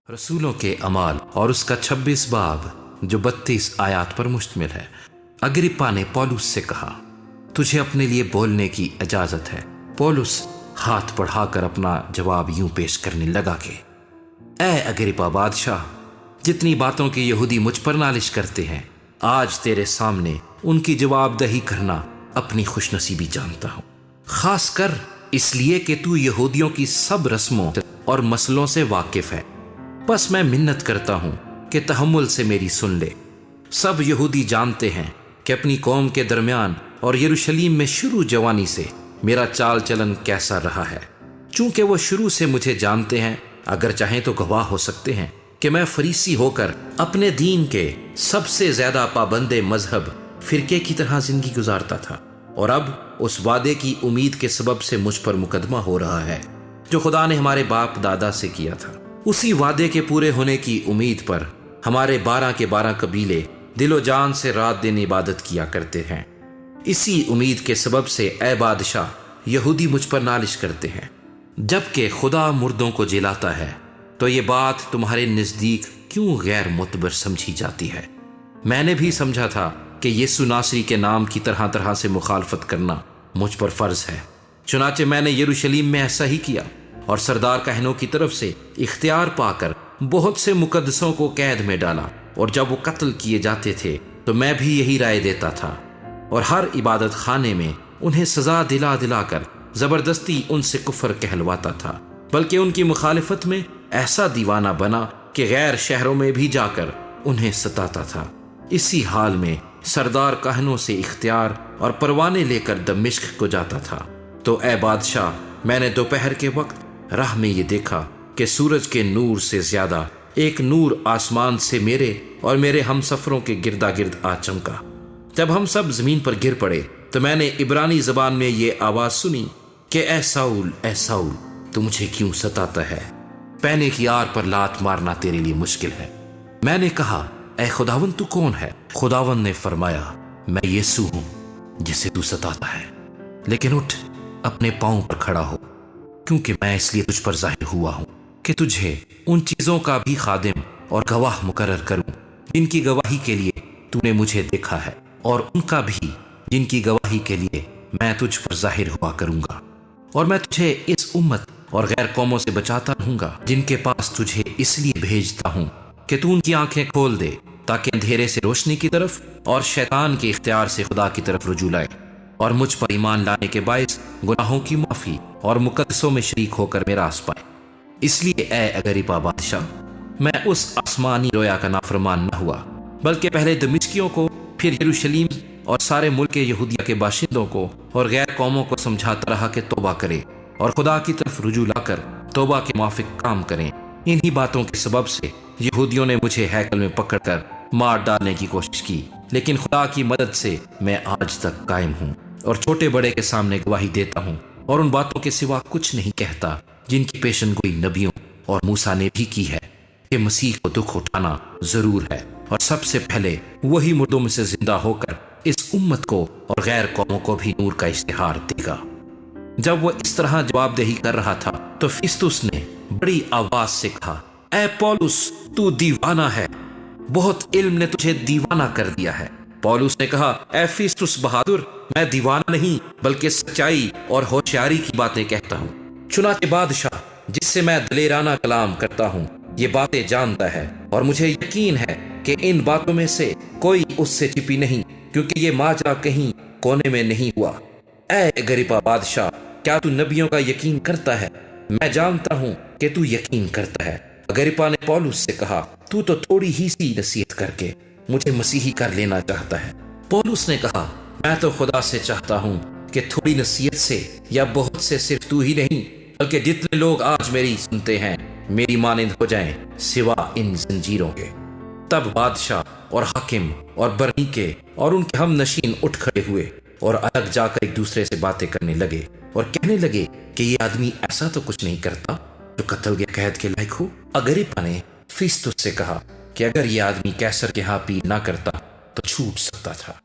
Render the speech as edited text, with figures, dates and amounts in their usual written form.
रसूलों के अमाल और उसका 26 बाब जो 32 आयात पर मुश्तमिल है। अग्रिप्पा ने पौलुस से कहा, तुझे अपने लिए बोलने की इजाजत है। पौलुस हाथ बढ़ाकर अपना जवाब यूं पेश करने लगा कि ऐ अग्रिप्पा बादशाह, जितनी बातों की यहूदी मुझ पर नालिश करते हैं, आज तेरे सामने उनकी जवाबदही करना अपनी खुशनसीबी जानता हूं, खास कर इसलिए कि तू यहूदियों की सब रस्मों और मसलों से वाकिफ है। बस मैं मिन्नत करता हूं कि तहम्मुल से मेरी सुन ले। सब यहूदी जानते हैं कि अपनी कौम के दरमियान और यरूशलेम में शुरू जवानी से मेरा चाल चलन कैसा रहा है। चूंकि वो शुरू से मुझे जानते हैं, अगर चाहें तो गवाह हो सकते हैं कि मैं फरीसी होकर अपने दीन के सबसे ज्यादा पाबंदे मजहब फिरके की तरह जिंदगी गुजारता था, और अब उस वादे की उम्मीद के सबब से मुझ पर मुकदमा हो रहा है जो खुदा ने हमारे बाप दादा से किया था। उसी वादे के पूरे होने की उम्मीद पर हमारे 12 के 12 कबीले दिलो जान से रात दिन इबादत किया करते हैं। इसी उम्मीद के सबब से ऐ बादशाह यहूदी मुझ पर नालिश करते हैं। जबकि खुदा मुर्दों को जिलाता है तो ये बात तुम्हारे नज़दीक क्यों गैर मुतबर समझी जाती है? मैंने भी समझा था कि यीशु नासरी के नाम की तरह तरह से मुखालफत करना मुझ पर फर्ज है। चुनाचे मैंने यरूशलेम में ऐसा ही किया और सरदार कहनों की तरफ से इख्तियार पाकर बहुत से मुकद्दसों को कैद में डाला, और जब वो कत्ल किए जाते थे तो मैं भी यही राय देता था, और हर इबादत खाने में उन्हें सजा दिला दिलाकर जबरदस्ती उनसे कुफर कहलवाता था, बल्कि उनकी मुखालिफत में ऐसा दीवाना बना कि गैर शहरों में भी जाकर उन्हें सताता था। इसी हाल में सरदार कहनों से इख्तियार और परवाने लेकर दमिश्क को जाता था। तो ऐ बादशाह, मैंने दोपहर के वक्त राह में ये देखा कि सूरज के नूर से ज्यादा एक नूर आसमान से मेरे और मेरे हमसफरों के गिरदा गिर्द आ चमका। जब हम सब जमीन पर गिर पड़े तो मैंने इब्रानी जबान में ये आवाज सुनी कि ऐ साउल, तू मुझे क्यों सताता है? पैने की आर पर लात मारना तेरे लिए मुश्किल है। मैंने कहा, ऐ खुदावन तू कौन है? खुदावन ने फरमाया, मैं यीशु हूं जिसे तू सताता है। लेकिन उठ, अपने पांव पर खड़ा हो, क्योंकि मैं इसलिए तुझ पर जाहिर हुआ हूं कि तुझे उन चीजों का भी खादिम और गवाह मुकर्रर करूं जिनकी गवाही के लिए तूने मुझे देखा है, और उनका भी जिनकी गवाही के लिए मैं तुझ पर जाहिर हुआ करूंगा। और मैं तुझे इस उम्मत और गैर कौमों से बचाता रहूंगा जिनके पास तुझे इसलिए भेजता हूं कि तू उनकी आंखें खोल दे, ताकि अंधेरे से रोशनी की तरफ और शैतान के इख्तियार से खुदा की तरफ रुजू लाए, और मुझ पर ईमान लाने के बायस गुनाहों की माफी और मुकद्दसों में शरीक होकर मिरास पाए। इसलिए ऐ अग्रिप्पा बादशाह, मैं उस आसमानी रोया का नाफरमान न हुआ, बल्कि पहले दमिश्कियों को, फिर यरूशलेम और सारे मुल्क के यहूदिया के बाशिंदों को और गैर कौमों को समझाता रहा कि तौबा करे और खुदा की तरफ रुजू लाकर तौबा के मुआफिक काम करें। इन्हीं बातों के सबब से यहूदियों ने मुझे हैकल में पकड़कर मार डालने की कोशिश की, लेकिन खुदा की मदद से मैं आज तक कायम हूँ और छोटे बड़े के सामने गवाही देता हूँ, और उन बातों के सिवा कुछ नहीं कहता जिनकी पेशनगोई नबियों और मूसा ने भी की है कि मसीह को दुख उठाना जरूर है, और सबसे पहले वही मुर्दों में से जिंदा होकर इस उम्मत को और गैर कौमों को भी नूर का इश्तिहार देगा। जब वो इस तरह जवाबदेही कर रहा था तो फिस्तुस ने बड़ी आवाज से कहा, ऐ पौलुस, तू दीवाना है, बहुत इल्म ने तुझे दीवाना कर दिया है। पौलुस ने कहा, ऐ फिस्तुस बहादुर, मैं दीवाना नहीं बल्कि सच्चाई और होशियारी की बातें कहता हूँ। चुनाचे बादशाह, जिससे मैं दलेराना कलाम करता हूँ, ये बातें जानता है, और मुझे यकीन है कि इन बातों में से कोई उससे छिपी नहीं, क्योंकि ये माजरा कहीं कोने में नहीं हुआ। ऐ अग्रिप्पा बादशाह, क्या तू नबियों का यकीन करता है? मैं जानता हूँ कि तू यकीन करता है। अग्रिप्पा ने पौलुस से कहा, तू तो थोड़ी ही सी नसीहत करके मुझे मसीही कर लेना चाहता है। पौलुस ने कहा, मैं तो खुदा से चाहता हूँ कि थोड़ी नसीहत से या बहुत से सिर्फ तू ही नहीं, बल्कि जितने लोग आज मेरी सुनते हैं मेरी मानिंद हो जाएं, सिवा इन जंजीरों के। तब बादशाह और हाकिम और बरनीके और उनके हम नशीन उठ खड़े हुए और अलग जाकर एक दूसरे से बातें करने लगे और कहने लगे कि ये आदमी ऐसा तो कुछ नहीं करता जो कत्ल के कैद के लायक हो। अग्रिप्पा ने फिस्तुस से कहा कि अगर ये आदमी कैसर के यहाँ पीर ना करता तो छूट सकता था।